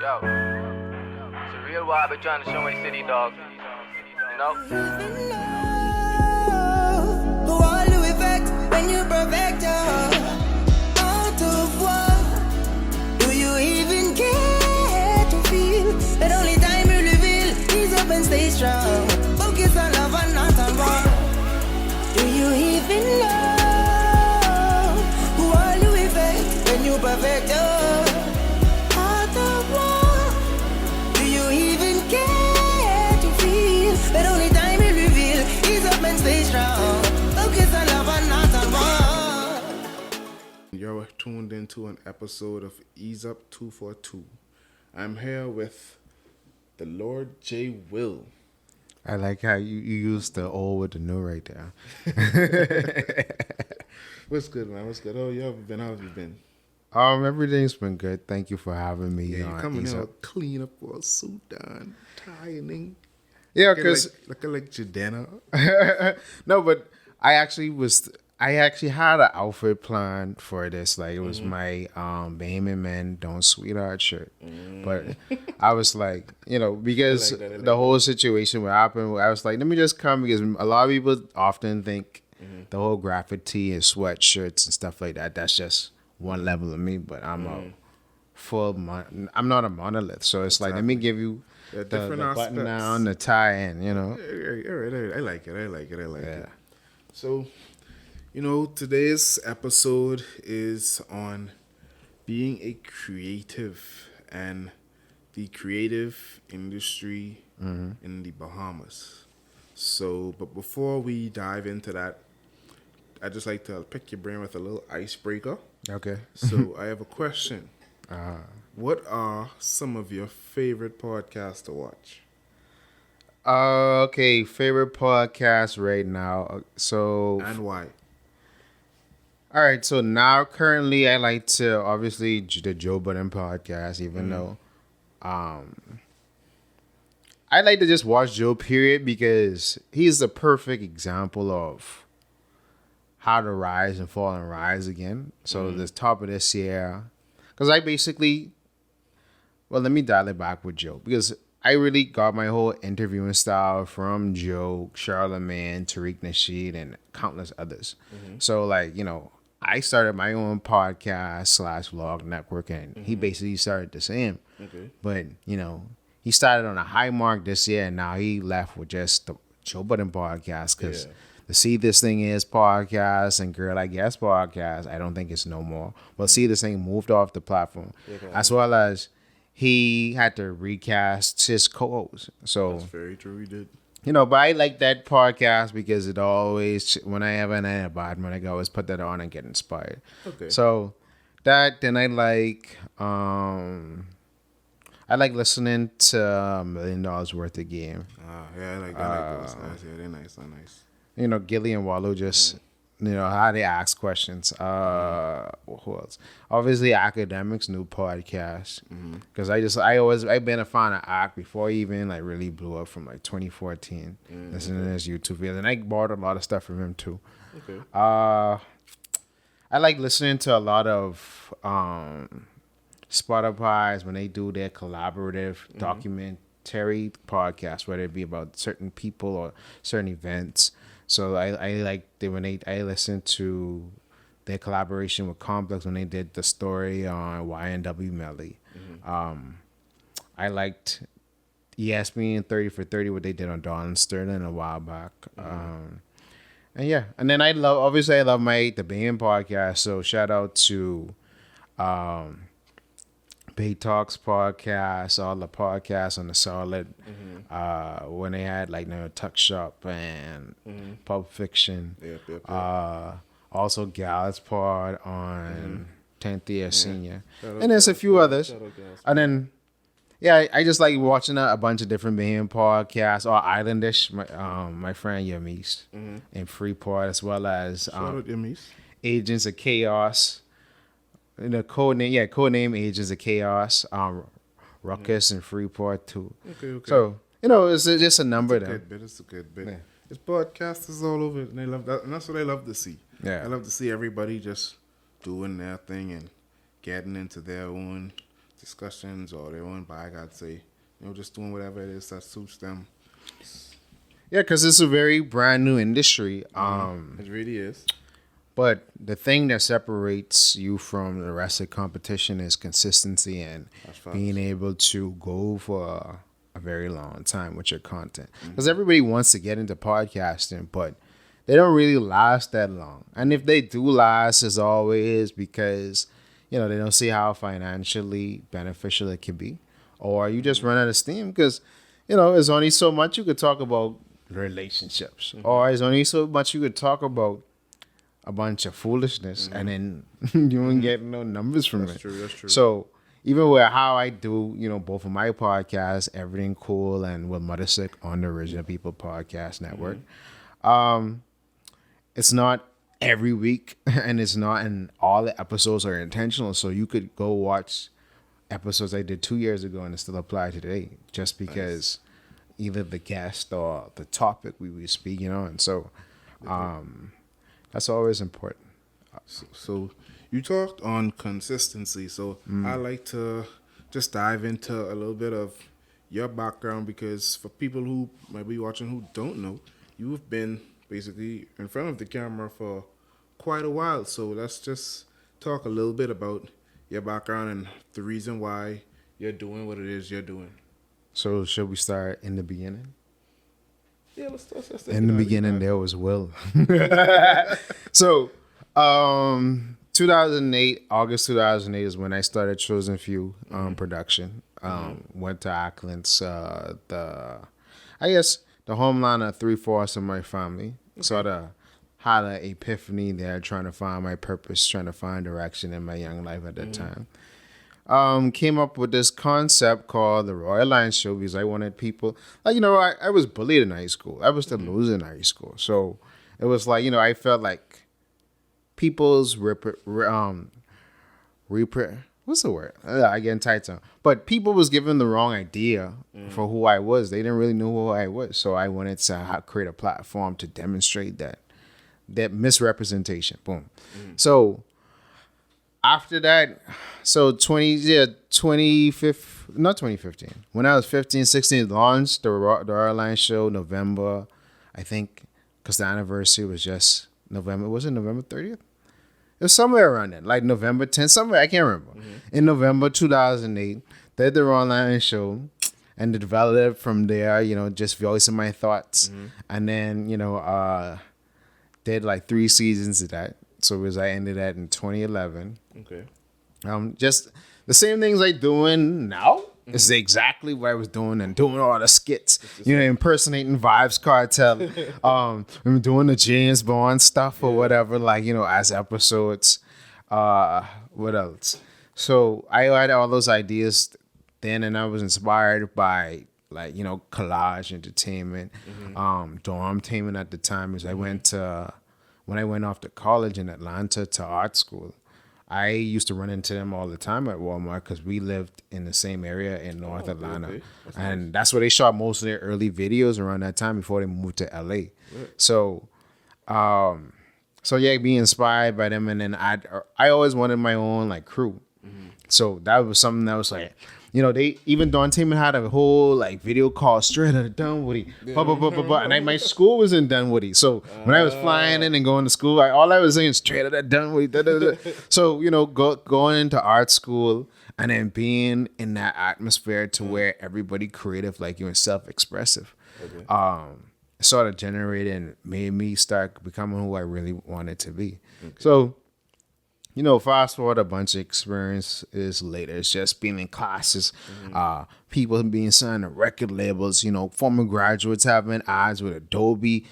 Yo, it's a real vibe. We're trying to show my city, dog. You know? Who all you effect when you perfect out of what? Do you even care to feel that only time will reveal? Ease up and stay strong. Focus on love and not on war. Do you even know who all you effect when you perfect out of what? Do you even care to feel that only time will reveal? Ease up and stay strong. Focus on love and not on war. You're tuned into an episode of Ease Up 242. I'm here with the Lord J. Will. I like how you used the old with the new right there. What's good, man? What's good? Oh, you haven't been. How have you been? Everything's been good. Thank you for having me. Yeah, you're coming Ease out Up. clean up, all suit on, tying. Yeah, because looking like Jadena. no, but I actually had an outfit plan for this. Like it was my Bahamian Men Don't Sweetheart shirt. But I was like, because I like the whole situation what happened, I was like, let me just come because a lot of people often think the whole graphic tee and sweatshirts and stuff like that, that's just one level of me. But I'm I'm not a monolith. So it's like, let me give you Yeah, the different button aspects. down, the tie in, All right. I like it. Yeah. So, today's episode is on being a creative and the creative industry in the Bahamas. So, but before we dive into that, I'd just like to pick your brain with a little icebreaker. Okay. So, I have a question. What are some of your favorite podcasts to watch? Okay, favorite podcast right now. So, And why? all right. So now, currently, I like to obviously the Joe Budden podcast, even though, I like to just watch Joe. Period, because he's the perfect example of how to rise and fall and rise again. So the top of this year, because I basically, well, let me dial it back with Joe because I really got my whole interviewing style from Joe, Charlamagne, Tariq Nasheed, and countless others. So, like, I started my own podcast / vlog network, and he basically started the same. Okay. But, he started on a high mark this year, and now he left with just the Joe Budden podcast because the See This Thing Is podcast and Girl I Guess podcast, I don't think it's no more. Well, See This Thing moved off the platform, as well as he had to recast his co-host. So, That's very true. We did. but I like that podcast because it always, when I have an bad one, I can always put that on and get inspired. Okay. So that, then I like listening to $1 Million Worth of Game. Yeah, I like those guys. Yeah, they're nice. Gilly and Wallow just, how they ask questions. Who else? Obviously, Academics' new podcast. Because I've been a fan of Ack before he even like really blew up from like 2014. Listening to his YouTube videos. And I bought a lot of stuff from him too. Okay. I like listening to a lot of Spotify's when they do their collaborative documentary podcast, whether it be about certain people or certain events. So I like when I listened to their collaboration with Complex when they did the story on YNW Melly. I liked ESPN 30 for 30 what they did on Dawn Sterling a while back. And then I love the Bahamian podcast. So shout out to Bay Talks podcast, all the podcasts on the Solid. When they had like Tuck Shop and Pulp Fiction. Yep. Also Gall's Pod on 10th Year Senior. And there's a few others. And then I just like watching a bunch of different Bahamian podcasts or Islandish. My friend Yamis in Freeport, as well as Shout out Yamis. Agents of Chaos. The codename Agents of Chaos, Ruckus and Freeport too. Okay. So it's just a number of them. It's a good bit. Yeah. It's podcasters all over, and they love that, and that's what I love to see. Yeah. I love to see everybody just doing their thing and getting into their own discussions or their own bag, I'd say. Just doing whatever it is that suits them. Yeah, because it's a very brand new industry. It really is. But the thing that separates you from the rest of the competition is consistency and That's facts. being able to go for a very long time with your content. Because everybody wants to get into podcasting, but they don't really last that long. And if they do last, as always, because they don't see how financially beneficial it can be, or you just run out of steam because there's only so much you could talk about relationships, or there's only so much you could talk about a bunch of foolishness, and then you won't get no numbers from it. That's true. So even with how I do, both of my podcasts, Everything Cool and with Mother Sick on the Original People Podcast Network, it's not every week, and it's not, and all the episodes are intentional. So you could go watch episodes I did 2 years ago and it still apply today, just because either the guest or the topic we were speaking on. So that's always important. So you talked on consistency. So I like to just dive into a little bit of your background, because for people who might be watching who don't know, you've been basically in front of the camera for quite a while. So let's just talk a little bit about your background and the reason why you're doing what it is you're doing. So should we start in the beginning? Yeah, let's take In the it out. beginning, there was Will. So, 2008, August 2008 is when I started Chosen Few production. Went to Ackland's, the homeland of 3/4 of my family. Sort of had an epiphany there, trying to find my purpose, trying to find direction in my young life at that time. Came up with this concept called the Royal Lion Show, because I wanted people, I was bullied in high school. I was the loser in high school. So it was like, I felt like people's what's the word? I get entitled. But people was given the wrong idea for who I was. They didn't really know who I was. So I wanted to create a platform to demonstrate that misrepresentation. Boom. So after that, so 2015, when I was 15, 16, launched the Royal Lion Show, November, I think, because the anniversary was just November. Was it November 30th? It was somewhere around then, like November 10th, somewhere, I can't remember. In November 2008, did the Royal Lion Show, and developed from there, just voicing my thoughts. And then, did like 3 seasons of that. So I ended that in 2011. Okay. Just the same things I doing now. It's exactly what I was doing, and doing all the skits, impersonating Vibes Cartel. I'm doing the James Bond stuff or whatever, as episodes. What else? So I had all those ideas then, and I was inspired by collage entertainment, dormtainment at the time, as I went to. When I went off to college in Atlanta to art school, I used to run into them all the time at Walmart, because we lived in the same area in North Atlanta. Okay. That's where they shot most of their early videos around that time before they moved to LA. Right. So being inspired by them. And then I always wanted my own crew. So that was something that was they even Don Taman had a whole video called Straight Outta Dunwoody. And my school was in Dunwoody. So when I was flying in and going to school, all I was saying Straight Outta Dunwoody. Da, da, da. So, going into art school and then being in that atmosphere to where everybody creative like you and self-expressive. Okay. Sort of generated and made me start becoming who I really wanted to be. Okay. So, fast forward a bunch of experiences later. It's just being in classes, people being signed to record labels, former graduates having ads with Adobe,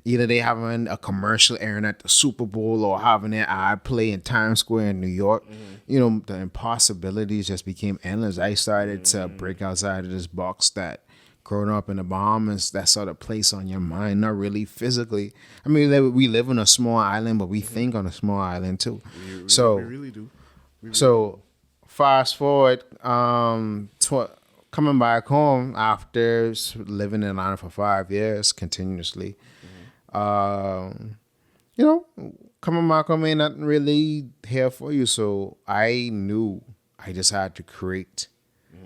either they having a commercial airing at the Super Bowl or having an ad play in Times Square in New York. The impossibilities just became endless. I started to break outside of this box that growing up in the Bahamas, that sort of place on your mind, not really physically. I mean, we live on a small island, but we think on a small island too. We really do. Fast forward, coming back home after living in Atlanta for 5 years continuously, coming back home ain't nothing really here for you. So I knew I just had to create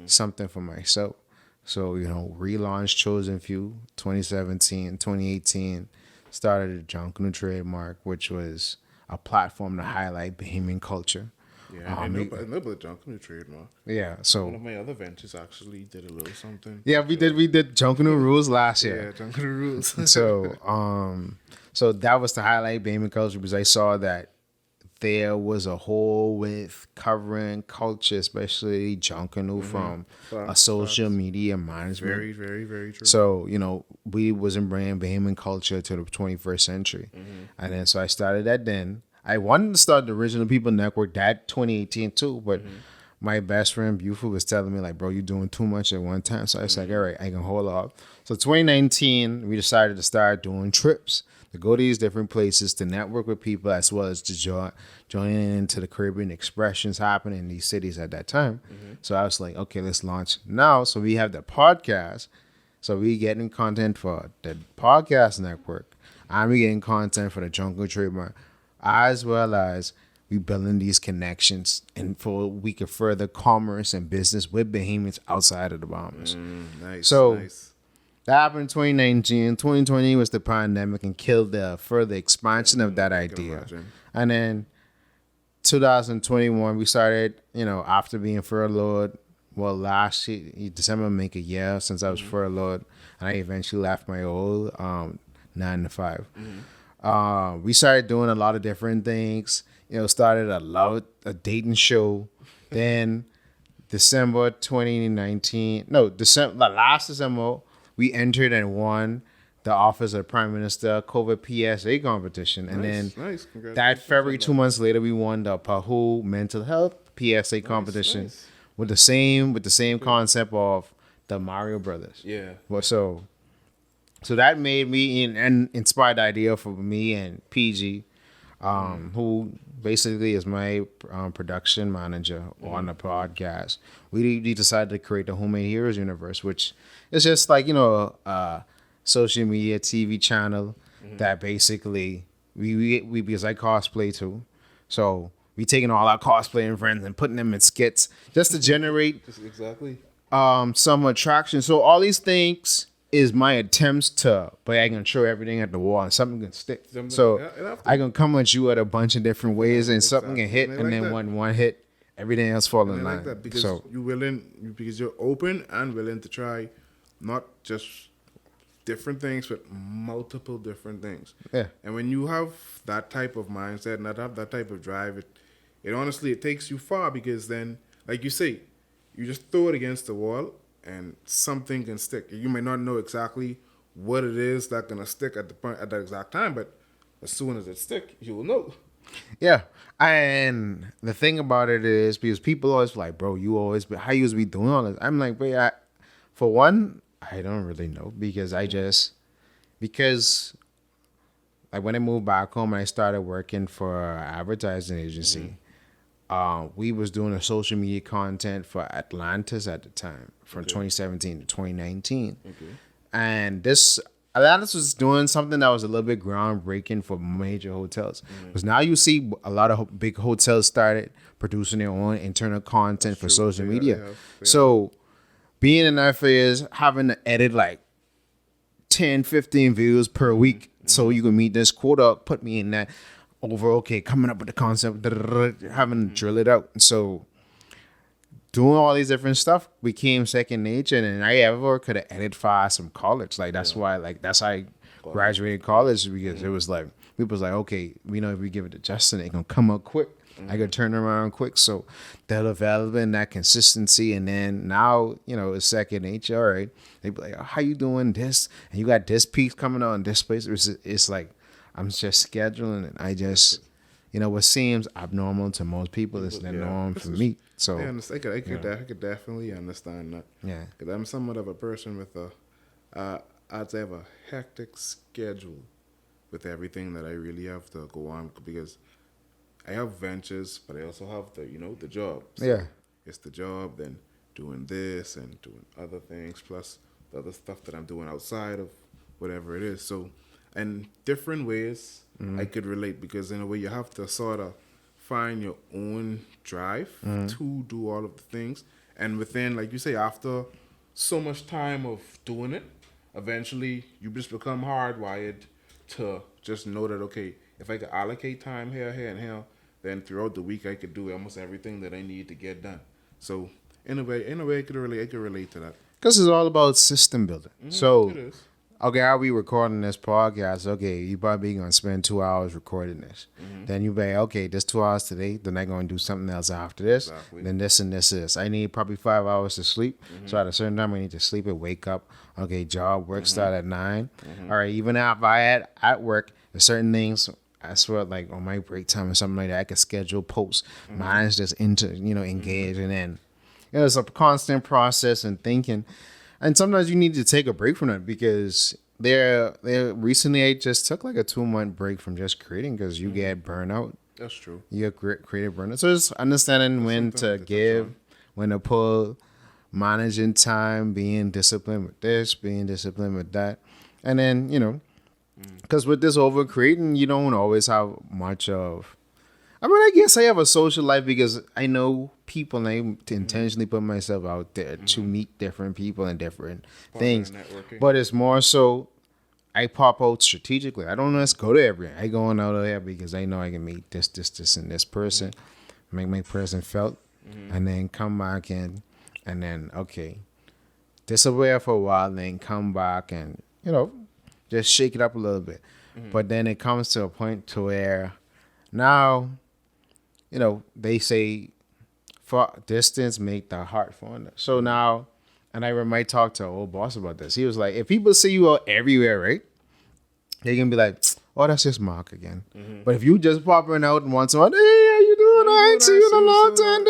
something for myself. So, relaunched Chosen Few 2017, 2018, started the Junkanoo trademark, which was a platform to highlight Bahamian culture. Yeah, I know about Junkanoo trademark. Yeah, One so of my other ventures actually did a little something. yeah, we did Junkanoo rules last Yeah, year. Junkanoo rules. So that was to highlight Bahamian culture because I saw that there was a hole with covering culture, especially Junkanoo from a social media management. Very, very, very true. So, we wasn't bringing Bahamian culture to the 21st century. And then so I started that then. I wanted to start the Original People Network that 2018 too, but my best friend Buford was telling me like, bro, you're doing too much at one time. So I was like, all right, I can hold off. So 2019, we decided to start doing trips to go to these different places to network with people as well as to join into the Caribbean expressions happening in these cities at that time. So I was like, okay, let's launch now. So we have the podcast. So we getting content for the podcast network, and we getting content for the Jungle trademark, as well as we building these connections and for we could further commerce and business with Bahamians outside of the Bahamas. Nice. So nice. that happened in 2019. 2020 was the pandemic and killed the further expansion of that idea. Imagine. And then 2021, we started, after being furloughed. Well, last year, December, make a year since I was furloughed. And I eventually left my old 9 to 5. We started doing a lot of different things. Started a dating show. Then December 2019, last December, we entered and won the office of Prime Minister COVID PSA competition. And then nice. that February, 2 months later, we won the Pahu Mental Health PSA competition nice. with the same concept of the Mario Brothers. Yeah. Well, so that made me and inspired the idea for me and PG, who basically is my production manager on the podcast. We decided to create the Homemade Heroes universe, which is just like a social media TV channel that basically we because I cosplay too, so we taking all our cosplaying friends and putting them in skits just to generate Exactly. some attraction. So all these things is my attempts to, but I can show everything at the wall and something can stick. I can come at you at a bunch of different ways and something can hit, and then that. when one hit, everything else fall in I line. like that because So because you're open and willing to try not just different things, but multiple different things. Yeah. And when you have that type of mindset and have that type of drive, it honestly, it takes you far because then, like you say, you just throw it against the wall and something can stick. You may not know exactly what it is that's gonna stick at that exact time, but as soon as it stick, you will know. yeah, and the thing about it is because people always like, bro, how you be doing all this? I'm like, but for one, I don't really know because like when I moved back home and I started working for an advertising agency, we was doing a social media content for Atlantis at the time from 2017 to 2019. And Atlantis was doing something that was a little bit groundbreaking for major hotels. Because now you see a lot of big hotels started producing their own internal content for social media. They have. So being in that phase, having to edit like 10, 15 videos per week so you can meet this quota, put me in that coming up with the concept, having to drill it out. So doing all these different stuff became second nature, and I ever could have edited fast from college. Like that's why, that's how I graduated college because it was like people was like, okay, we know if we give it to Justin, it gonna come up quick. I could turn around quick. So that developing that consistency, and then now it's second nature. All right, they be like, oh, how you doing this? And you got this piece coming on this place. It's like I'm just scheduling, and I just what seems abnormal to most people is the norm for me. So I could definitely understand that. Yeah, because I'm somewhat of a person with I'd say I have a hectic schedule with everything that I really have to go on because I have ventures, but I also have the job. So it's the job, then doing this and doing other things, plus the other stuff that I'm doing outside of whatever it is. So, in different ways, I could relate because in a way you have to sort of find your own drive to do all of the things. And within, like you say, after so much time of doing it, eventually you just become hardwired to just know that, okay, if I could allocate time here, here, and here, then throughout the week I could do almost everything that I need to get done. So in a way, I could relate to that. Because it's all about system building. So, It is. okay, I'll be recording this podcast. Okay, you probably going to spend 2 hours recording this. Then you be, okay, this 2 hours today. Then I'm going to do something else after this. Exactly. Then this and this is. I need probably 5 hours to sleep. So at a certain time, I need to sleep and wake up. Okay, job, work start at 9. All right, even if I had at work, there's certain things, I swear, like on my break time or something like that, I could schedule posts. Mine is just engaged. And then it's a constant process and thinking. And sometimes you need to take a break from that because recently I just took like a 2-month break from just creating because you get burnout. That's true. You get creative burnout. So it's understanding when to give, when to pull, managing time, being disciplined with this, being disciplined with that. And then, because with this over creating, you don't always have much of. I mean, I guess I have a social life because I know people and I intentionally put myself out there to meet different people and different things. Networking. But it's more so I pop out strategically. I don't just go to everyone. I go out there because I know I can meet this, and this person, make my presence felt, and then come back and then, okay, disappear for a while, then come back and, just shake it up a little bit. But then it comes to a point to where now, they say far distance make the heart fonder. So now, and I might talk to an old boss about this. He was like, if people see you out everywhere, right, they can be like, oh, that's just Mark again. But if you just popping out and once in a while, hey, how you doing? I ain't seen you in a long time.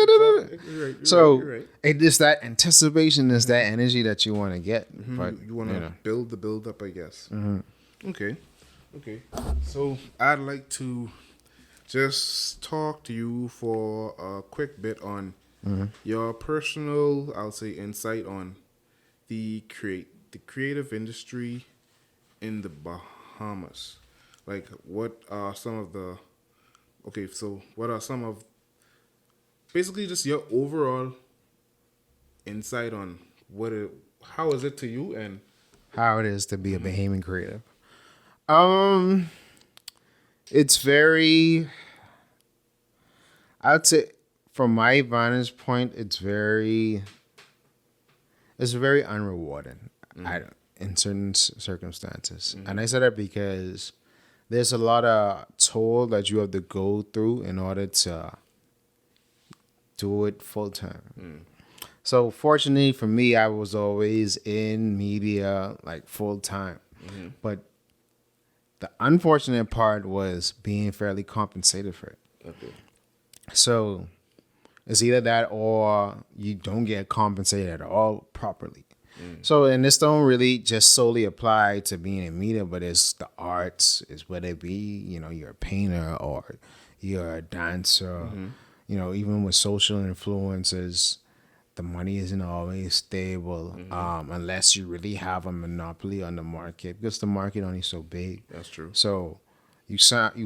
You're right. It is that anticipation, is that energy that you want to get. But You want to build the build up, I guess. Okay. So I'd like to just talk to you for a quick bit on your personal, I'll say, insight on the creative industry in the Bahamas. Like, what are some of the basically just your overall insight on how is it to you and how it is to be a Bahamian creative. It's very, I'd say from my vantage point, it's very unrewarding in certain circumstances. And I say that because there's a lot of toll that you have to go through in order to do it full time. So fortunately for me, I was always in media like full time. But the unfortunate part was being fairly compensated for it. okay. So it's either that or you don't get compensated at all properly. So, and this don't really just solely apply to being in media, but it's the arts, is whether it be, you're a painter or you're a dancer, even with social influences, the money isn't always stable unless you really have a monopoly on the market because the market only so big. That's true. So you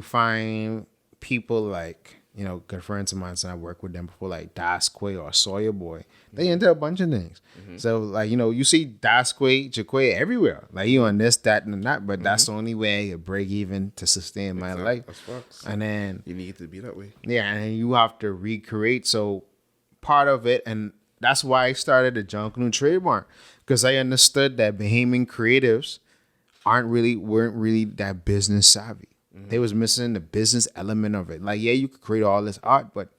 find people like, good friends of mine, so I worked with them before, like Dasquay or Sawyer Boy. They into a bunch of things. So like, you see Dasquay, Jaquay everywhere. Like you on this, that, and that, but that's the only way you break even to sustain my life. That's facts. And then You need to be that way. yeah, and you have to recreate. So part of it, and that's why I started the Junk New trademark, because I understood that Bahamian creatives weren't really that business savvy. They was missing the business element of it. Like, yeah, you could create all this art, but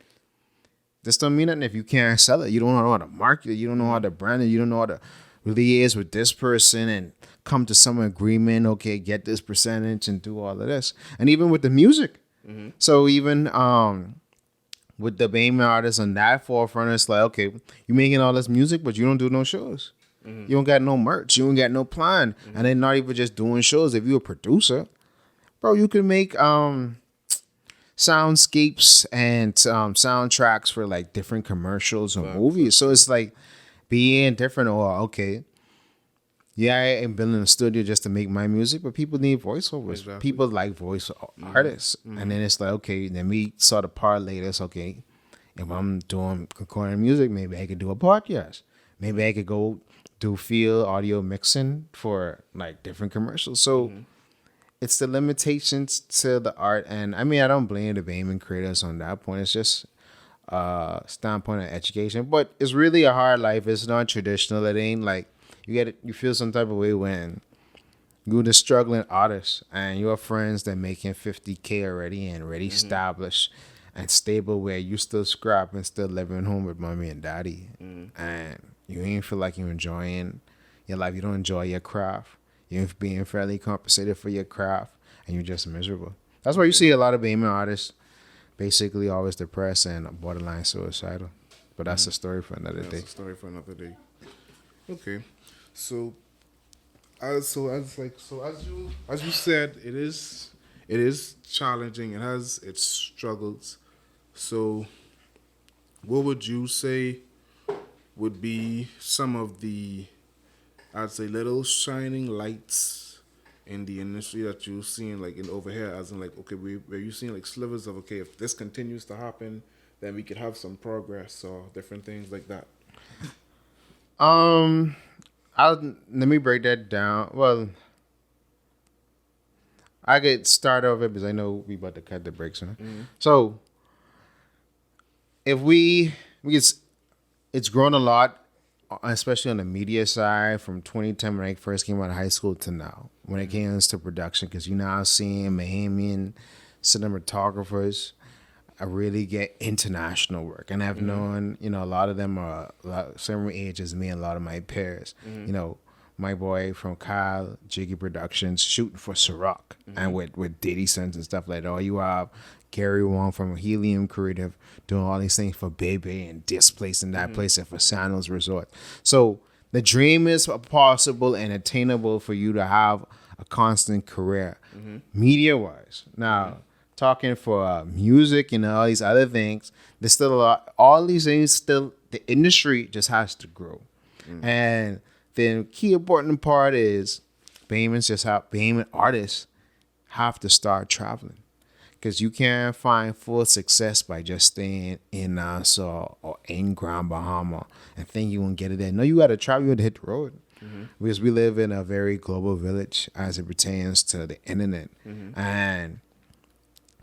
this don't mean nothing if you can't sell it. You don't know how to market it. You don't know how to brand it. You don't know how to liaise with this person and come to some agreement. Okay, get this percentage and do all of this. And even with the music. So even with the Bahamian artists on that forefront, it's like, okay, you making all this music, but you don't do no shows. You don't got no merch. You don't got no plan. And then not even just doing shows. If you're a producer, bro, you can make soundscapes and soundtracks for like different commercials or movies. So it's like being different, or okay, Yeah, I am building a studio just to make my music, but people need voiceovers. Exactly. People like voice artists. And then it's like, okay, then we sort of parlay this, okay, if I'm doing recording music, maybe I could do a podcast. Maybe I could go do field audio mixing for like different commercials. So it's the limitations to the art. And I mean, I don't blame the Bahamian creators on that point. It's just standpoint of education. But it's really a hard life. It's not traditional. It ain't like you feel some type of way when you're the struggling artist and your friends that making 50K already and already established and stable where you still scrap and still living home with mommy and daddy. And you ain't feel like you're enjoying your life. You don't enjoy your craft. You're being fairly compensated for your craft and you're just miserable. That's why you see a lot of Bahamian artists basically always depressed and borderline suicidal. But that's a story for another day. That's a story for another day. Okay, so as you said, it is challenging. It has its struggles. So, what would you say would be some of the, I'd say, little shining lights in the industry that you're seeing, like in over here, as in like, okay, were you seeing like slivers of, okay, if this continues to happen, then we could have some progress or different things like that. Let me break that down. Well, I get started off it because I know we about to cut the brakes on. So if it's grown a lot, especially on the media side from 2010 when I first came out of high school to now when it comes to production, because you're now seeing Bahamian cinematographers really get international work. And I've known, a lot of them are same age as me and a lot of my peers. My boy from Kyle Jiggy Productions shooting for Ciroc and with Diddy Sons and stuff like that. Or you have Gary Wong from Helium Creative doing all these things for Bebe and this place and that place and for Sandals Resort. So the dream is possible and attainable for you to have a constant career, media-wise. Now, talking for music and all these other things, there's still a lot. All these things still, the industry just has to grow. And the key important part is Bahamian artists have to start traveling. Because you can't find full success by just staying in Nassau or in Grand Bahama and think you're going to get it there. No, you got to travel, you got to hit the road. Because we live in a very global village as it pertains to the internet. And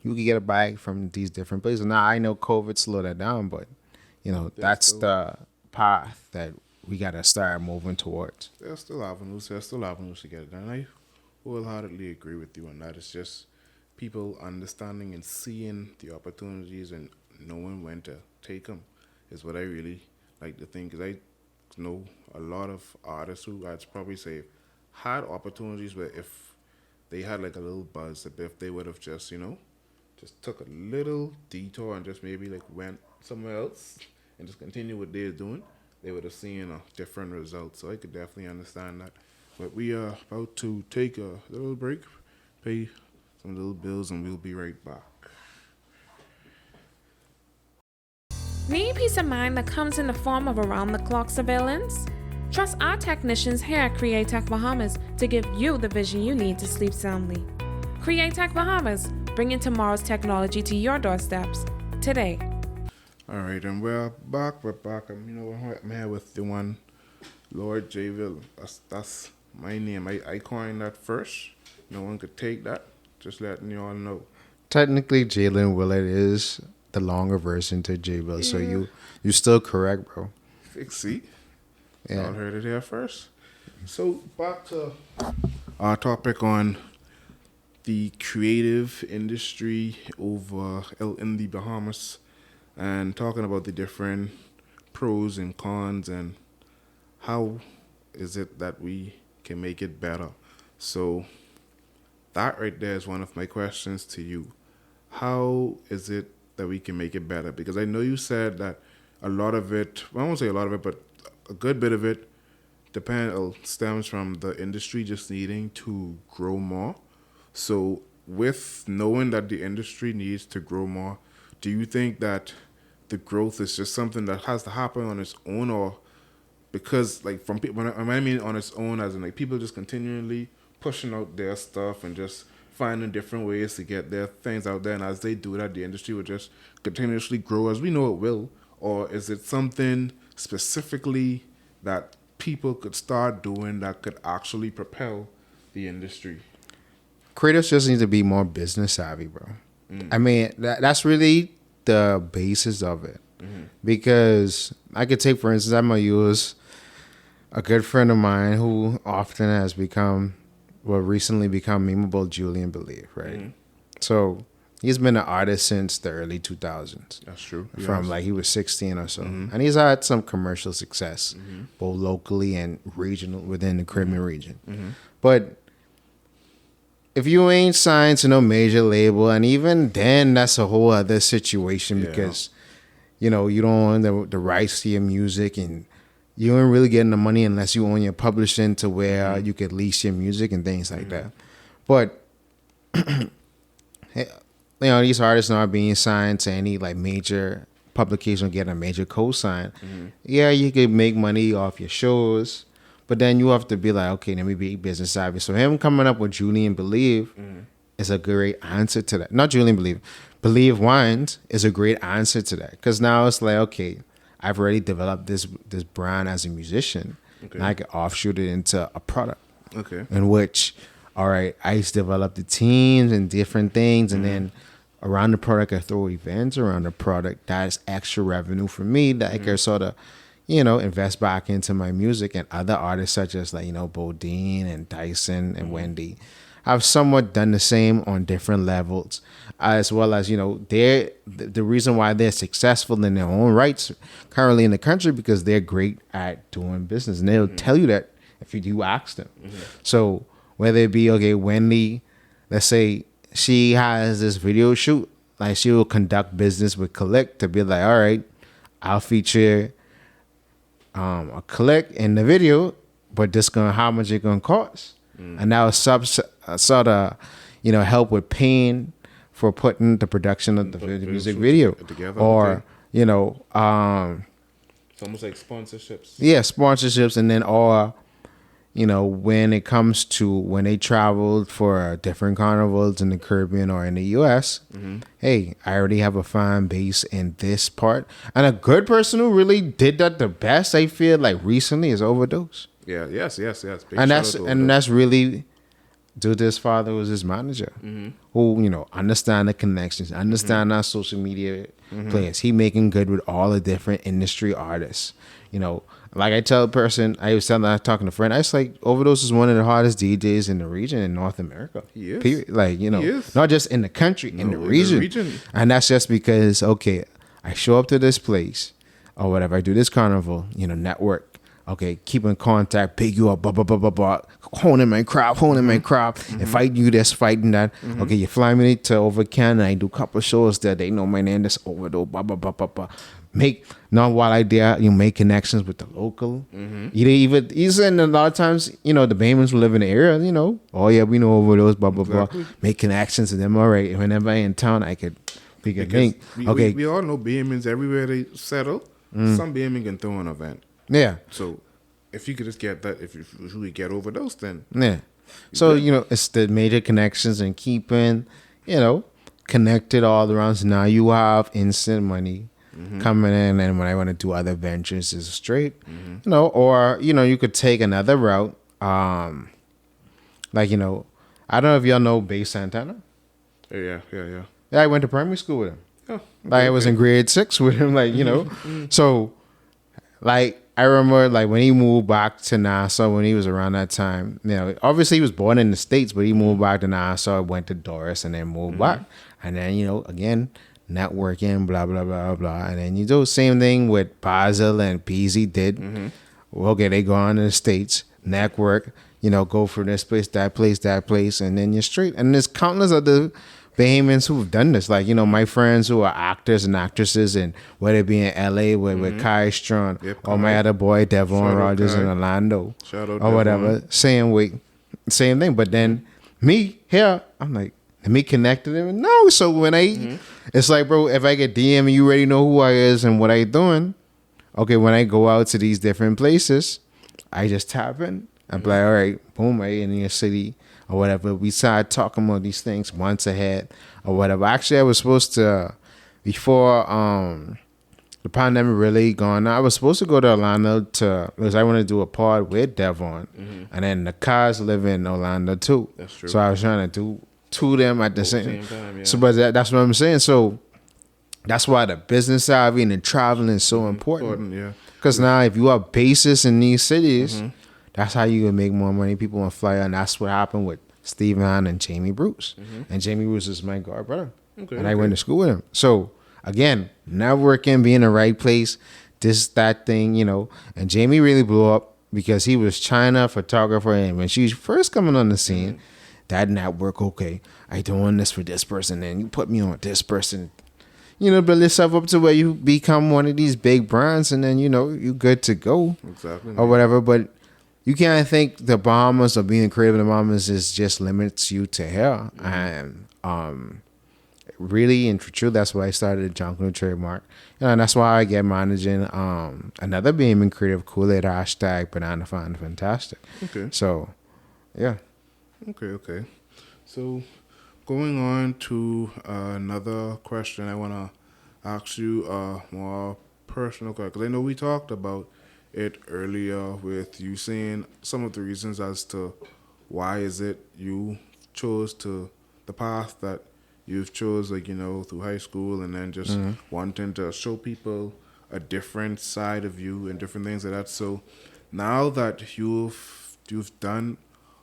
you can get a bike from these different places. Now, I know COVID slowed that down, but, that's the path that we got to start moving towards. There's still avenues to get it done. I wholeheartedly agree with you on that. It's just people understanding and seeing the opportunities and knowing when to take them is what I really like to think. Because I know a lot of artists who I'd probably say had opportunities where if they had like a little buzz, if they would have just, just took a little detour and just maybe like went somewhere else and just continue what they're doing, they would have seen a different result. So I could definitely understand that. But we are about to take a little break, pay some little bills, and we'll be right back. Need peace of mind that comes in the form of around-the-clock surveillance? Trust our technicians here at Createch Bahamas to give you the vision you need to sleep soundly. Createch Bahamas, bringing tomorrow's technology to your doorsteps today. All right, and we're back. I'm here with the one, Lord Jayville. That's my name. I coined that first. No one could take that. Just letting you all know. Technically, Jalen Willard is the longer version to J-Bill, so you still correct, bro. See? Yeah. Y'all heard it here first. So, back to our topic on the creative industry over in the Bahamas and talking about the different pros and cons and how is it that we can make it better. So, that right there is one of my questions to you. How is it that we can make it better? Because I know you said that a lot of it, well, I won't say a lot of it, but a good bit of it stems from the industry just needing to grow more. So with knowing that the industry needs to grow more, do you think that the growth is just something that has to happen on its own, or because like from people, when I mean on its own, as in like people just continually pushing out their stuff and just finding different ways to get their things out there, and as they do that, the industry will just continuously grow, as we know it will? Or is it something specifically that people could start doing that could actually propel the industry? Creators just need to be more business savvy, bro. I mean, that's really the basis of it. Because I could take, for instance, I'm going to use a good friend of mine who often has recently become memeable, Julian Believe, right? So he's been an artist since the early 2000s. That's true. From like he was 16 or so. And he's had some commercial success, both locally and regional within the Caribbean region. But if you ain't signed to no major label, and even then, that's a whole other situation because, you know, you don't own the rights to your music, and you ain't really getting the money unless you own your publishing to where you could lease your music and things like that. But, you know, these artists not being signed to any like major publication or getting a major co-sign. Yeah, you could make money off your shows, but then you have to be like, okay, let me be business savvy. So him coming up with Julian Believe is a great answer to that. Not Julian Believe. Believe Wines is a great answer to that. Because now it's like, okay, I've already developed this brand as a musician. And I can offshoot it into a product. In which, all right, I develop the teams and different things. And then around the product, I throw events around the product. That's extra revenue for me that I can sort of, you know, invest back into my music. And other artists such as like, you know, Bodine and Dyson and Wendy have somewhat done the same on different levels, as well as, you know, the reason why they're successful in their own rights currently in the country because they're great at doing business. And they'll tell you that if you do ask them. So whether it be, okay, Wendy, let's say she has this video shoot, like she will conduct business with Collect to be like, all right, I'll feature a Collect in the video, but this how much it gonna cost? And that was sort of, you know, help with paying for putting the production of the music video together. Or, you know, it's almost like sponsorships. Yeah, sponsorships. And then, or, you know, when it comes to when they traveled for different carnivals in the Caribbean or in the US, hey, I already have a fan base in this part. And a good person who really did that the best, I feel like recently, is Overdose. Yeah, yes. And that's really due to his father was his manager, who, you know, understand the connections, understand our social media players. He making good with all the different industry artists. You know, like I tell a person, I was talking to a friend, I was like, Overdose is one of the hardest DJs in the region in North America. He is. Period. Like, you know, not just in the country, in the region. And that's just because, okay, I show up to this place or whatever, I do this carnival, you know, network. Okay, keep in contact, pick you up, honing my craft. If I do this, fighting that. Okay, you fly me to over Canada, I do a couple of shows there. They know my name, this Overdose, Make, not while I there, you make connections with the local. Even a lot of times, you know, the Bahamians who live in the area, you know, oh yeah, we know Overdose, Make connections to them. All right, whenever I'm in town, we can link. Okay. We all know Bahamians everywhere they settle. Some Bahamian can throw an event. Yeah. So if you could just get that, if we get Overdose, then So you know, it's the major connections and keeping, you know, connected all around. So now you have instant money coming in, and when I want to do other ventures, is straight, you know, or you know, you could take another route. Like, you know, I don't know if y'all know Bay Santana. Yeah. Yeah, I went to primary school with him. Like I was in grade 6 with him, like, you know, so like. I remember like when he moved back to Nassau when he was around that time, you know, obviously he was born in the States, but he moved back to Nassau, went to Doris and then moved back. And then, you know, again, networking, blah, blah, blah, blah. And then you do the same thing with Basil and Peasy did. Well, okay, they go on to the States, network, you know, go for this place, that place, and then you're straight. And there's countless other Bahamians who have done this, like, you know, my friends who are actors and actresses, and whether it be in LA with Kai Strong, or my other boy Devon Rogers in Orlando, or whatever, same thing. But then me here, I'm like, let me connect to them. No, so when it's like, bro, if I get DM and you already know who I is and what I doing, okay, when I go out to these different places, I just tap in. I'm like, all right, boom, right in your city or whatever. We started talking about these things months ahead or whatever. Actually, I was supposed to, before the pandemic really gone, I was supposed to go to Orlando because I want to do a pod with Devon. And then the cars live in Orlando too. That's true. So I was trying to do two of them at the same time, yeah. So, but that's what I'm saying. So that's why the business side and the traveling is so important. Yeah. Because now if you have bases in these cities, that's how you can make more money. People want to fly out. And that's what happened with Steve Hahn and Jamie Bruce. And Jamie Bruce is my god brother. And I went to school with him. So again, networking, being in the right place, that thing, you know. And Jamie really blew up because he was China photographer. And when she was first coming on the scene, that network, okay, I doing this for this person. And you put me on with this person. You know, build yourself up to where you become one of these big brands, and then, you know, you good to go. Exactly. Or whatever. But you can't think the Bahamas or being creative in the Bahamas is just limits you to here. And really and true, that's why I started a Jungle trademark. You know, and that's why I get managing another Bahamian Creative Kool-Aid hashtag Banana Fan Fantastic. Okay. So, yeah. Okay. So, going on to another question, I want to ask you a more personal question. Because I know we talked about it earlier with you saying some of the reasons as to why is it you chose to the path that you've chose, like, you know, through high school, and then just wanting to show people a different side of you and different things like that. So now that you've done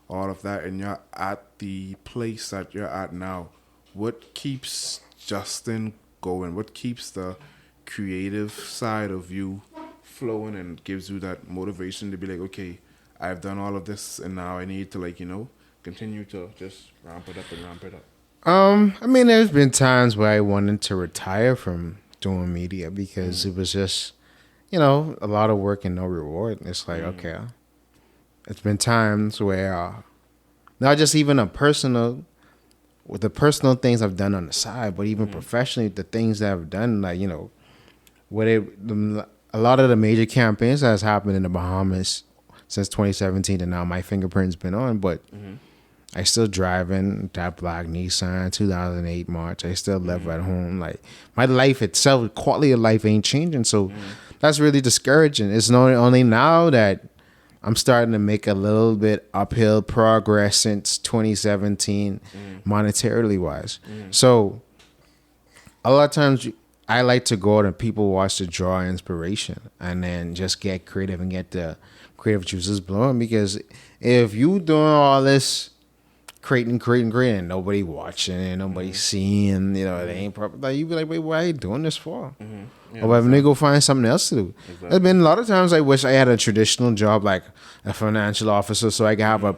all of that and you're at the place that you're at now, what keeps Justin going? What keeps the creative side of you flowing and gives you that motivation to be like, okay, I've done all of this and now I need to, like, you know, continue to just ramp it up. I mean, there's been times where I wanted to retire from doing media because it was just, you know, a lot of work and no reward. It's like, okay, it's been times where not just even with the personal things I've done on the side, but even professionally, the things that I've done, like, you know, a lot of the major campaigns that has happened in the Bahamas since 2017 and now my fingerprint's been on, but I still driving that black Nissan 2008 March. I still live at home. Like, my life itself, quality of life ain't changing. So that's really discouraging. It's not only now that I'm starting to make a little bit uphill progress since 2017 monetarily wise. So a lot of times I like to go out and people watch to draw inspiration and then just get creative and get the creative juices blowing, because if you doing all this creating, and nobody watching and nobody seeing, you know, it ain't proper, like, you be like, wait, what are you doing this for? Or when they go find something else to do. There's been a lot of times I wish I had a traditional job like a financial officer, so I can have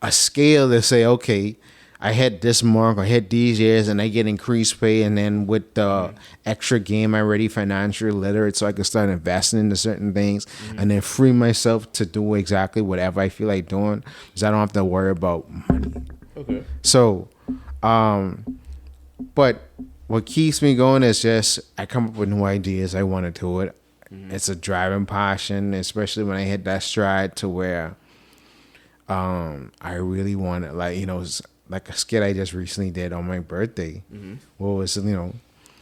a scale to say, okay, I hit this mark or hit these years and I get increased pay, and then with the extra game I'm already financially literate, so I can start investing into certain things and then free myself to do exactly whatever I feel like doing, because I don't have to worry about money. Okay. So, but what keeps me going is just I come up with new ideas. I want to do it. It's a driving passion, especially when I hit that stride to where I really want to, like, you know, it's like a skit I just recently did on my birthday. What was, you know,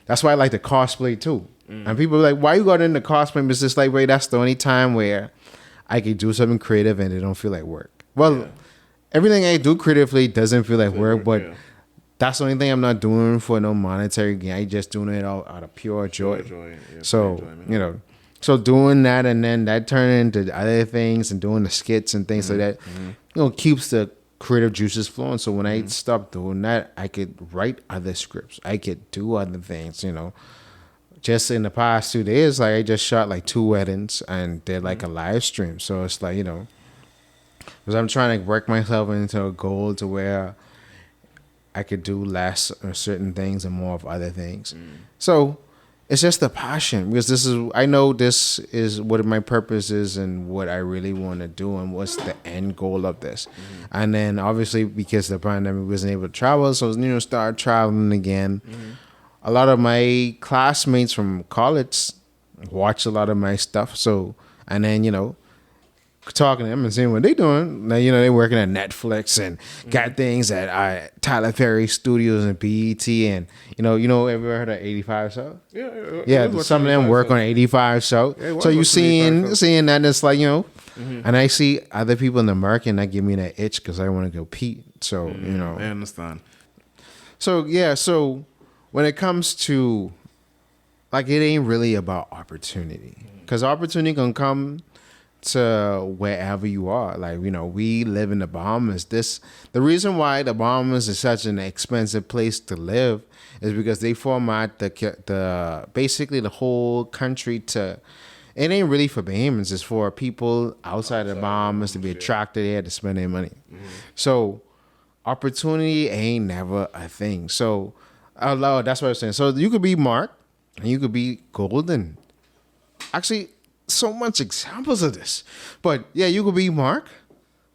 that's why I like to cosplay too. And people are like, why you got into cosplay? But it's just like, wait, that's the only time where I could do something creative and it don't feel like work. Well, everything I do creatively doesn't feel like work, but that's the only thing I'm not doing for no monetary gain. I just doing it all out of pure joy. So, you know, so doing that, and then that turned into other things and doing the skits and things like that, you know, keeps the creative juices flowing. So when I stopped doing that, I could write other scripts. I could do other things, you know. Just in the past 2 days, like, I just shot like 2 weddings and did like a live stream. So it's like, you know, because I'm trying to work myself into a goal to where I could do less of certain things and more of other things. So it's just the passion, because I know this is what my purpose is and what I really want to do and what's the end goal of this. And then obviously because the pandemic, wasn't able to travel, so, you know, start traveling again. A lot of my classmates from college watch a lot of my stuff. So, and then, talking to them and seeing what they doing. Now, they working at Netflix and got things at Tyler Perry Studios and BET. And, ever heard of 85 Show? Yeah, some of them work on 85 Show. Yeah, so you seeing that, it's like, and I see other people in the market that give me that itch because I want to compete. So, I understand. So, yeah, so when it comes to, like, it ain't really about opportunity. Because opportunity can come to wherever you are. Like, we live in the Bahamas. The reason why the Bahamas is such an expensive place to live is because they format the basically the whole country to, it ain't really for Bahamians, it's for people outside of the Bahamas to be attracted there to spend their money. So opportunity ain't never a thing. So that's what I'm saying. So you could be Mark and you could be Golden. Actually, so much examples of this, but yeah, you could be Mark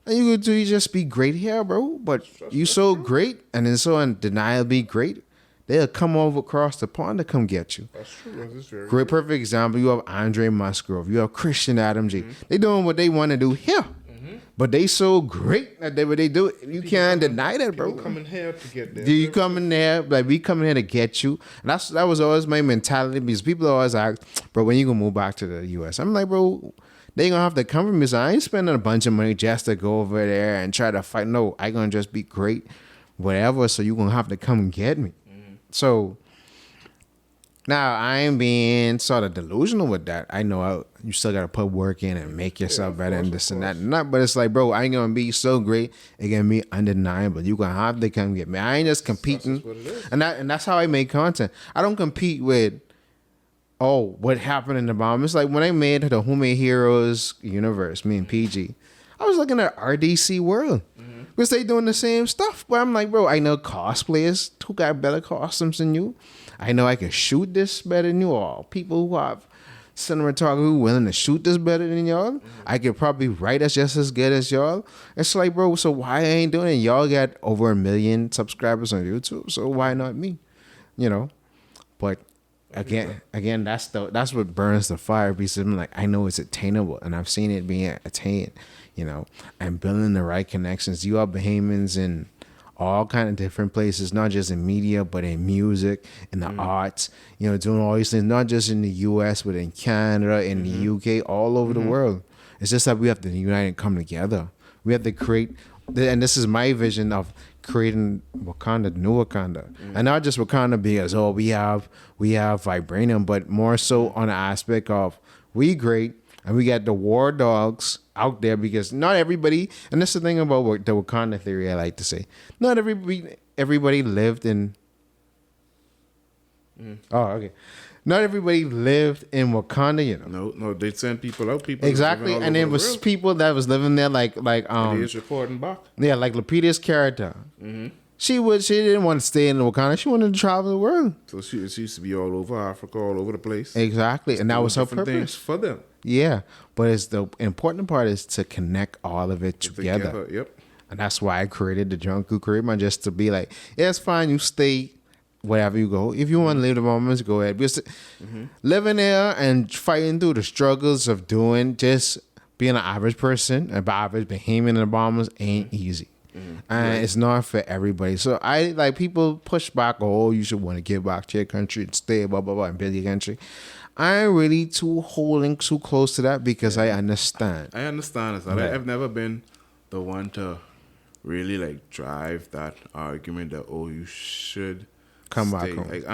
and you could just be great here, bro, but you so great and then so undeniably great, they'll come over across the pond to come get you. That's true. That's very great. Perfect example, you have Andre Musgrove, you have Christian Adam G. They doing what they want to do here, but they so great at what they do. You can't deny that, bro. People coming here to get there. You coming there, like we coming here to get you. And that was always my mentality, because people always ask, bro, when you gonna move back to the US? I'm like, bro, they gonna have to come from me. So I ain't spending a bunch of money just to go over there and try to fight. No, I gonna just be great, whatever. So you gonna have to come and get me. So now I ain't being sort of delusional with that. I know you still gotta put work in and make yourself better and this and that and that. But it's like, bro, I ain't gonna be so great. It gonna be undeniable. You gonna have to come get me. I ain't just competing, and that's how I make content. I don't compete with, what happened in the bomb. It's like when I made the Who Made Heroes universe, me and PG, I was looking at RDC World. Because they doing the same stuff. But I'm like, bro, I know cosplayers who got better costumes than you. I know I can shoot this better than you all. People who have cinematography who willing to shoot this better than y'all. I could probably write us just as good as y'all. It's like, bro, so why I ain't doing it? Y'all got over 1 million subscribers on YouTube, so why not me? But again, that's what burns the fire, because I'm like, I know it's attainable, and I've seen it being attained. And building the right connections. You have Bahamians in all kind of different places, not just in media, but in music, in the arts, doing all these things, not just in the US, but in Canada, in the UK, all over the world. It's just that we have to unite and come together. We have to create, and this is my vision of creating Wakanda, new Wakanda. And not just Wakanda because, we have vibranium, but more so on the aspect of we great, and we got the war dogs out there, because not everybody, and that's the thing about the Wakanda theory I like to say, not everybody lived in, not everybody lived in Wakanda, No, they send people out. Exactly, and it was people that was living there, like is recording back. Yeah, like Lapita's character. She didn't want to stay in Wakanda. She wanted to travel the world. So she used to be all over Africa, all over the place. Exactly, and that was her purpose for them. Yeah, but it's the important part is to connect all of it together. Yep. And that's why I created the Jungle Caribbean, just to be like, yeah, it's fine. You stay wherever you go. If you want to live the moments, go ahead. Because living there and fighting through the struggles of just being an average person, an average Bahamian in the Bahamas ain't easy. And it's not for everybody. So I like people push back, you should want to give back to your country and stay, blah, blah, blah, and build your country. I ain't really too close to that, because I understand. I understand it. Yeah. I've never been the one to really like drive that argument that you should come stay. back home. Like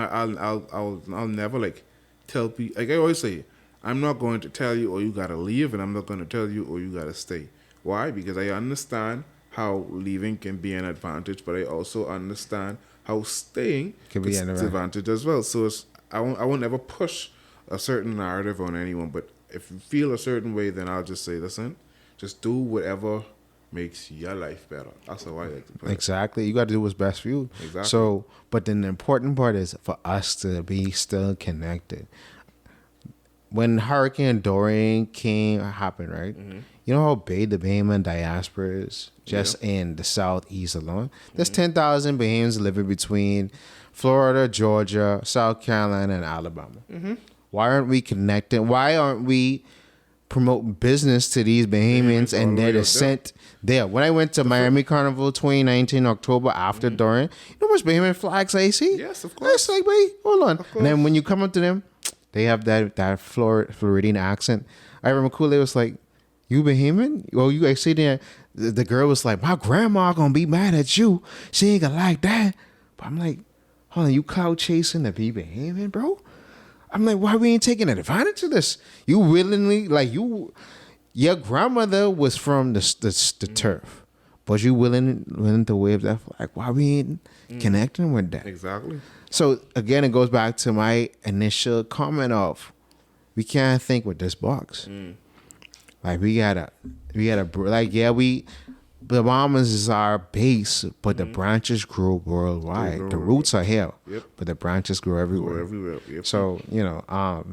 I'll never like tell people. Like I always say, I'm not going to tell you you gotta leave, and I'm not going to tell you you gotta stay. Why? Because I understand how leaving can be an advantage, but I also understand how staying can be an advantage as well. So I won't ever push a certain narrative on anyone, but if you feel a certain way, then I'll just say, listen, just do whatever makes your life better. That's how I like to play. Exactly. You got to do what's best for you. Exactly. So, but then the important part is for us to be still connected. When Hurricane Dorian happened, right? You know how big the Bahamian diaspora is just in the southeast alone? There's 10,000 Bahamians living between Florida, Georgia, South Carolina, and Alabama. Why aren't we connecting? Why aren't we promoting business to these Bahamians and their descent there? When I went to Miami Carnival 2019 October after during, you know how much Bahamian flags I see? Yes, of course. It's like, wait, hold on. And then when you come up to them, they have that Floridian accent. I remember Kool-Aid was like, "You Bahamian?" Well, you actually there. The girl was like, "My grandma gonna be mad at you. She ain't gonna like that." But I'm like, hold on, you cloud chasing to be Bahamian, bro? I'm like, why we ain't taking advantage of this? You willingly, like your grandmother was from the turf, but you willing to wave that flag. Why we ain't connecting with that? Exactly. So again, it goes back to my initial comment of, we can't think with this box. Like we gotta like, yeah, the Bahamas is our base, but the branches grow worldwide. The roots are here, but the branches grow everywhere. Yep. So, you know,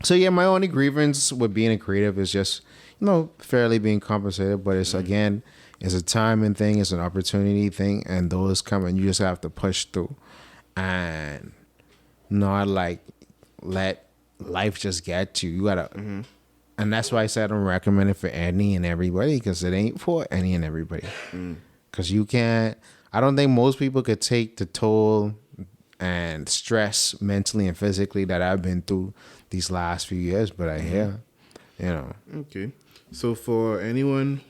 so yeah, my only grievance with being a creative is just, you know, fairly being compensated, but it's again, it's a timing thing, it's an opportunity thing, and those come and you just have to push through and not like let life just get to you. You gotta, and that's why I said I don't recommend it for any and everybody, because it ain't for any and everybody. Because you can't, I don't think most people could take the toll and stress mentally and physically that I've been through these last few years, but I hear, you know. Okay. So for anyone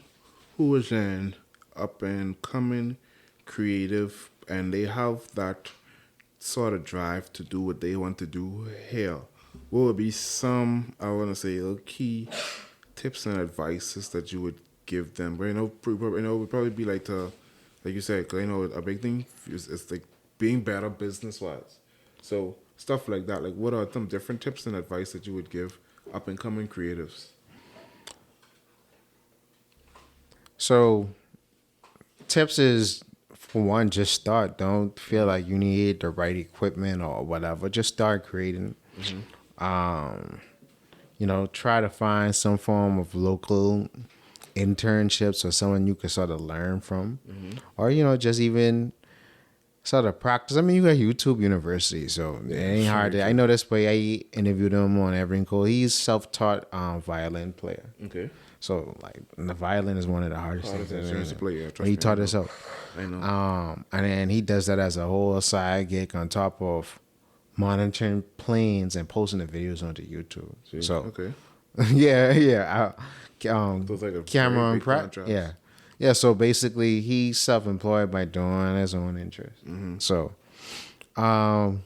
who is an up and coming creative and they have that sort of drive to do what they want to do here, what would be some, I want to say, key tips and advices that you would give them? But it would probably be like you said, 'cause a big thing is like being better business wise. So stuff like that. Like, what are some different tips and advice that you would give up and coming creatives? So tips is, for one, just start. Don't feel like you need the right equipment or whatever. Just start creating. You know, try to find some form of local internships or someone you can sort of learn from, or, you know, just even sort of practice. I mean, you got YouTube University, so it ain't hard. I know this way. I interviewed him on Every Cole. He's self-taught violin player. Okay. So, like, the violin is one of the hardest things to play. Yeah, he taught us out. I know. And then he does that as a whole side gig on top of monitoring planes and posting the videos onto YouTube. See? So, okay. yeah. Those like a Camera very and big prep. contrast. Yeah. So basically, he's self-employed by doing his own interest. So, so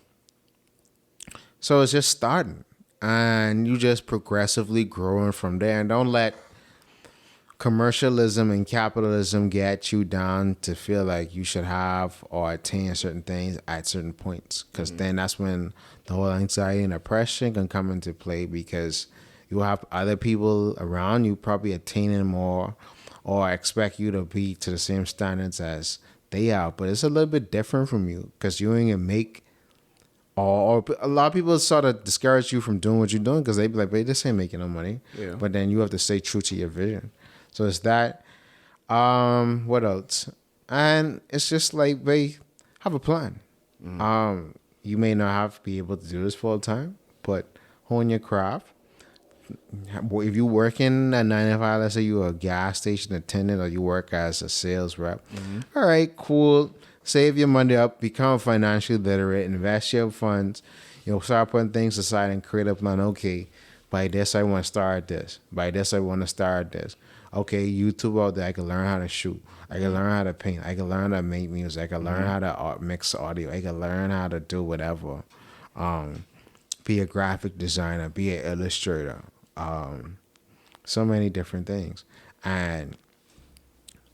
it's just starting, and you just progressively growing from there, and don't let commercialism and capitalism get you down to feel like you should have or attain certain things at certain points, because then that's when the whole anxiety and depression can come into play, because you have other people around you probably attaining more or expect you to be to the same standards as they are, but it's a little bit different from you because you ain't gonna make, or a lot of people sort of discourage you from doing what you're doing because they be like, "Wait, this ain't making no money." Yeah. But then you have to stay true to your vision. So it's that. What else? And it's just like, they have a plan. You may not be able to do this full time, but hone your craft. If you work in a 9 to 5, let's say you're a gas station attendant or you work as a sales rep. All right, cool. Save your money up, become financially literate, invest your funds. You know, start putting things aside and create a plan. Okay, by this I want to start this. By this I want to start this. Okay, YouTube out there, I can learn how to shoot. I can learn how to paint. I can learn how to make music. I can learn how to mix audio. I can learn how to do whatever. Be a graphic designer. Be an illustrator. So many different things. And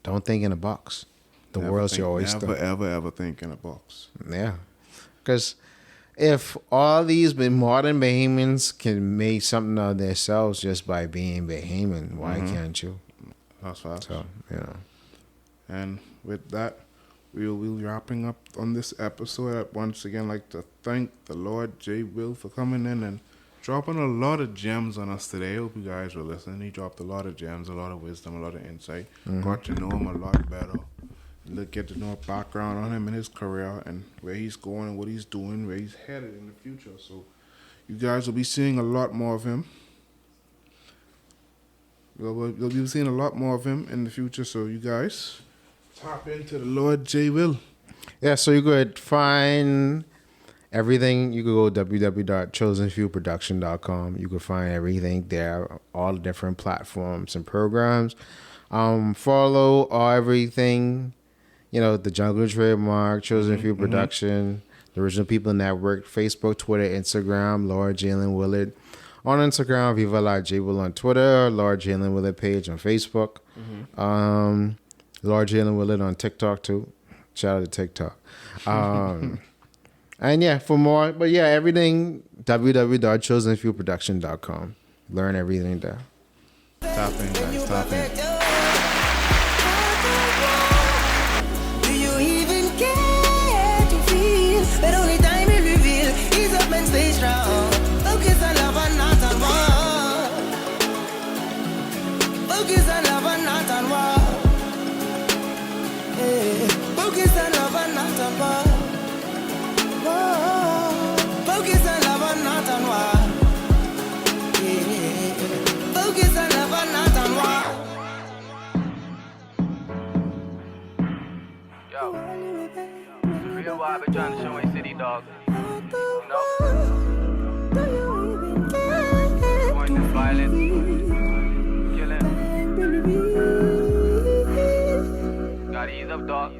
don't think in a box. The world's your oyster. Never, ever think in a box. Yeah. Because if all these modern Bahamians can make something of themselves just by being Bahamian, why can't you? That's fast. So, you know. And with that, we'll be wrapping up on this episode. I'd once again like to thank the Lord J. Will for coming in and dropping a lot of gems on us today. I hope you guys were listening. He dropped a lot of gems, a lot of wisdom, a lot of insight. Got to know him a lot better. Get to know a background on him and his career and where he's going and what he's doing, where he's headed in the future. So, You guys will be seeing a lot more of him. You'll be seeing a lot more of him in the future. So you guys tap into the Lord J. Will. Yeah, so you could find everything. You could go www.chosenfewproduction.com. You could find everything there, all the different platforms and programs. Follow everything, the Jungle Trademark, Chosen Few Production, the Original People Network, Facebook, Twitter, Instagram, Lord Jalen Willard. On Instagram, Viva La J Will on Twitter, Lord Jalen Willard page on Facebook. Lord Jalen Willard on TikTok too. Shout out to TikTok. And yeah, for more, but yeah, everything, www.chosenfewproduction.com. Learn everything there. Tap in, guys. Tap in. Do you even care to feel? But only time will reveal. Ease up and stay strong. Focus on love and not on war. Focus on love and not on war. Focus on love and not on war. Focus on love and not on war. Focus on love and not on war. Yo, it's the real why I've been trying to show my city, dog. Going to violence, killing. Gotta ease up, dog.